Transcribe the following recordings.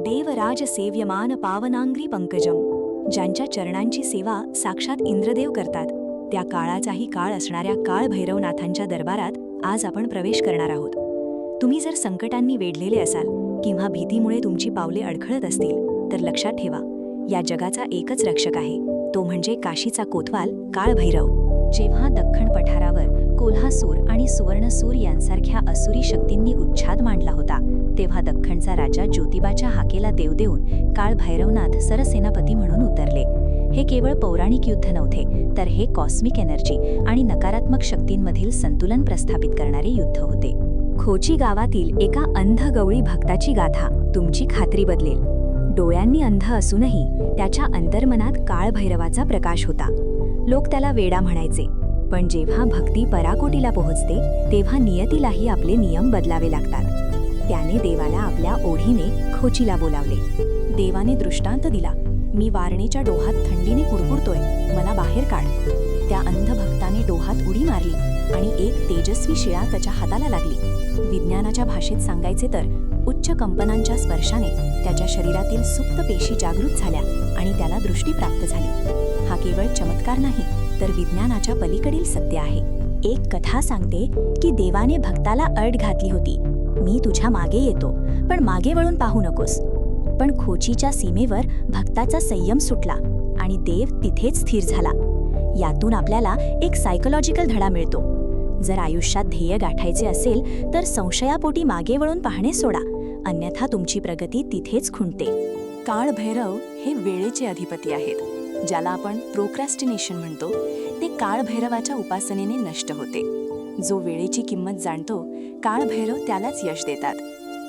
देवराज सेव्यमान पावनांग्री पंकजम, ज्यांच्या चरणांची सेवा साक्षात इंद्रदेव करतात, त्या काळाचाही काळ असणाऱ्या काळ भैरवनाथांच्या दरबारात आज आपण प्रवेश करणार आहोत. तुम्ही जर संकटांनी वेढलेले असाल किंवा भीतीमुळे तुमची पावले अडखळत असतील तर लक्षात ठेवा, या जगाचा एकच रक्षक आहे, तो म्हणजे काशीचा कोतवाल काळ भैरव. जेव्हा दख्खन पठारावर कोल्हासूर आणि सुवर्णसूर यांसारख्या असुरी शक्तींनी उच्छाद मांडला होता, तेव्हा दख्खनचा राजा ज्योतिबाच्या हाकेला देव देऊन काळ भैरवनाथ सरसेनापती म्हणून उतरले. हे केवळ पौराणिक युद्ध नव्हते, तर हे कॉस्मिक एनर्जी आणि नकारात्मक शक्तींमधील संतुलन प्रस्थापित करणारे युद्ध होते. खोची गावातील एका अंध गवळी भक्ताची गाथा तुमची खात्री बदलेल. डोळ्यांनी अंध असूनही त्याच्या अंतर्मनात काळ भैरवाचा प्रकाश होता. लोक त्याला वेडा म्हणायचे, पण जेव्हा भक्ती पराकोटीला पोहोचते तेव्हा नियतीलाही आपले नियम बदलावे लागतात. त्याने देवाला आपल्या ओढीने खोचीला बोलावले. देवाने दृष्टांत दिला, मी वारणेच्या डोहात थंडीने कुडकुडतोय, मला बाहेर काढ. त्या अंध भक्ताने डोहात उडी मारली आणि एक तेजस्वी शिळा त्याच्या हाताला लागली. विज्ञानाच्या भाषेत सांगायचे तर उच्च कंपनांच्या स्पर्शाने त्याच्या शरीरातील सुप्त पेशी जागृत झाल्या आणि त्याला दृष्टी प्राप्त झाली. हा केवळ चमत्कार नाही, तर विज्ञानाच्या पलीकडील सत्य आहे. एक कथा सांगते की देवाने भक्ताला अट घातली होती, मी तुझ्या मागे येतो, पण मागे वळून पाहू नकोस. पण खोचीच्या सीमेवर भक्ताचा संयम सुटला आणि देव तिथेच स्थिर झाला. यातून आपल्याला एक सायकोलॉजिकल धडा मिळतो. जर आयुष्यात ध्येय गाठायचे असेल तर संशयापोटी मागे वळून पाहणे सोडा, अन्यथा तुमची प्रगती तिथेच खुंटते. काळ भैरव हे वेळेचे अधिपती आहेत. ज्याला आपण प्रोक्रॅस्टिनेशन म्हणतो, ते काळ भैरवाच्या उपासनेने नष्ट होते. जो वेळेची किंमत जाणतो, काळ भैरव त्यालाच यश देतात.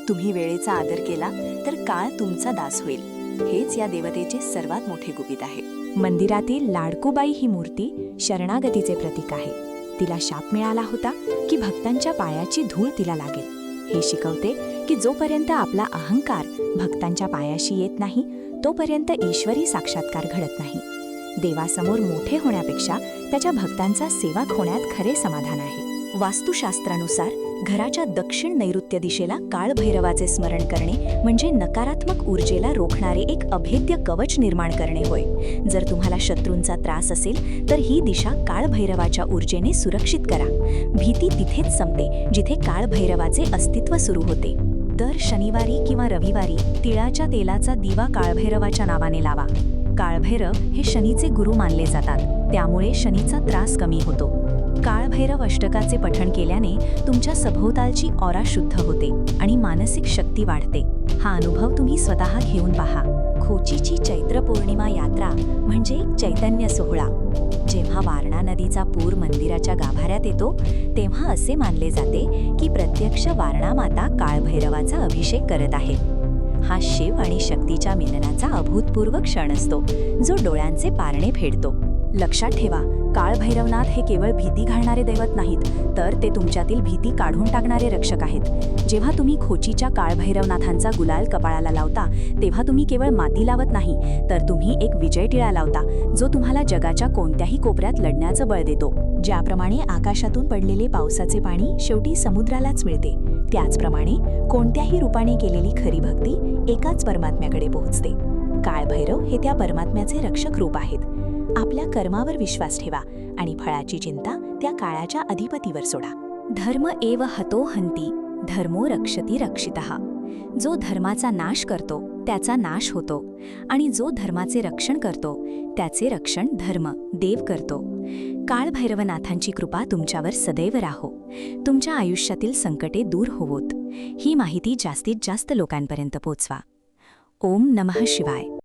तुम्ही वेळेचा आदर केला तर काळ तुमचा दास होईल. हेच या देवतेचे सर्वात मोठे गुपित आहे. मंदिरातील लाडकूबाई ही मूर्ती शरणागतीचे प्रतीक आहे. तिला शाप मिळाला होता की भक्तांच्या पायाची धूळ तिला लागेल. हे शिकवते की जोपर्यंत आपला अहंकार भक्तांच्या पायाशी येत नाही, तोपर्यंत ईश्वरी साक्षात्कार घडत नाही. देवासमोर मोठे होण्यापेक्षा त्याच्या भक्तांचा सेवक होण्यात खरे समाधान आहे. वास्तुशास्त्रानुसार घराच्या दक्षिण नैऋत्य दिशेला काळ भैरवाचे स्मरण करणे म्हणजे नकारात्मक ऊर्जेला रोखणारे एक अभेद्य कवच निर्माण करणे होय. जर तुम्हाला शत्रूंचा त्रास असेल तर ही दिशा काळ भैरवाच्या ऊर्जेने सुरक्षित करा. भीती तिथेच संपते जिथे काळ भैरवाचे अस्तित्व सुरू होते. दर शनिवारी किंवा रविवारी तिळाच्या तेलाचा दिवा काळभैरवाच्या नावाने लावा. काळभैरव हे शनीचे गुरु मानले जातात, त्यामुळे शनीचा त्रास कमी होतो. काळभैरव अष्टकाचे पठण केल्याने तुमच्या सभोवतालची ऑरा शुद्ध होते आणि मानसिक शक्ती वाढते. हा अनुभव तुम्ही स्वतः घेऊन पहा. खोचीची चैत्र पौर्णिमा यात्रा म्हणजे चैतन्य सोहळा. जेव्हा वारणा नदीचा पूर मंदिराच्या गाभाऱ्यात येतो, तेव्हा असे मानले जाते की प्रत्यक्ष वारणा माता काळभैरवाचा अभिषेक करत आहे. हा शिव आणि शक्तीच्या मिलनाचा अभूतपूर्व क्षण असतो, जो डोळ्यांचे पारणे फेडतो. लक्षात ठेवा, काळभैरवनाथ हे केवळ भीती घालणारे दैवत नाहीत, तर ते तुमच्यातील भीती काढून टाकणारे रक्षक आहेत. जेव्हा तुम्ही खोचीच्या काळभैरवनाथांचा गुलाल कपाळाला लावता, तेव्हा तुम्ही केवळ माती लावत नाही, तर तुम्ही एक विजय टिळा लावता, जो तुम्हाला जगाच्या कोणत्याही कोपऱ्यात लढण्याचं बळ देतो. ज्याप्रमाणे आकाशातून पडलेले पावसाचे पाणी शेवटी समुद्रालाच मिळते, त्याचप्रमाणे कोणत्याही रूपाने केलेली खरी भक्ती एकाच परमात्म्याकडे पोहोचते. काळभैरव हे त्या परमात्म्याचे रक्षक रूप आहेत. आपल्या कर्मावर विश्वास ठेवा आणि फळाची चिंता त्या काळाच्या अधिपतीवर सोडा. धर्म एव हतो हंती, धर्मो रक्षति रक्षितः. जो धर्माचा नाश करतो त्याचा नाश होतो, आणि जो धर्माचे रक्षण करतो त्याचे रक्षण धर्म देव करतो. काळभैरवनाथांची कृपा तुमच्यावर सदैव राहो. तुमच्या आयुष्यातील संकटे दूर होवोत. ही माहिती जास्तीत जास्त लोकांपर्यंत पोचवा. ओम नमः शिवाय.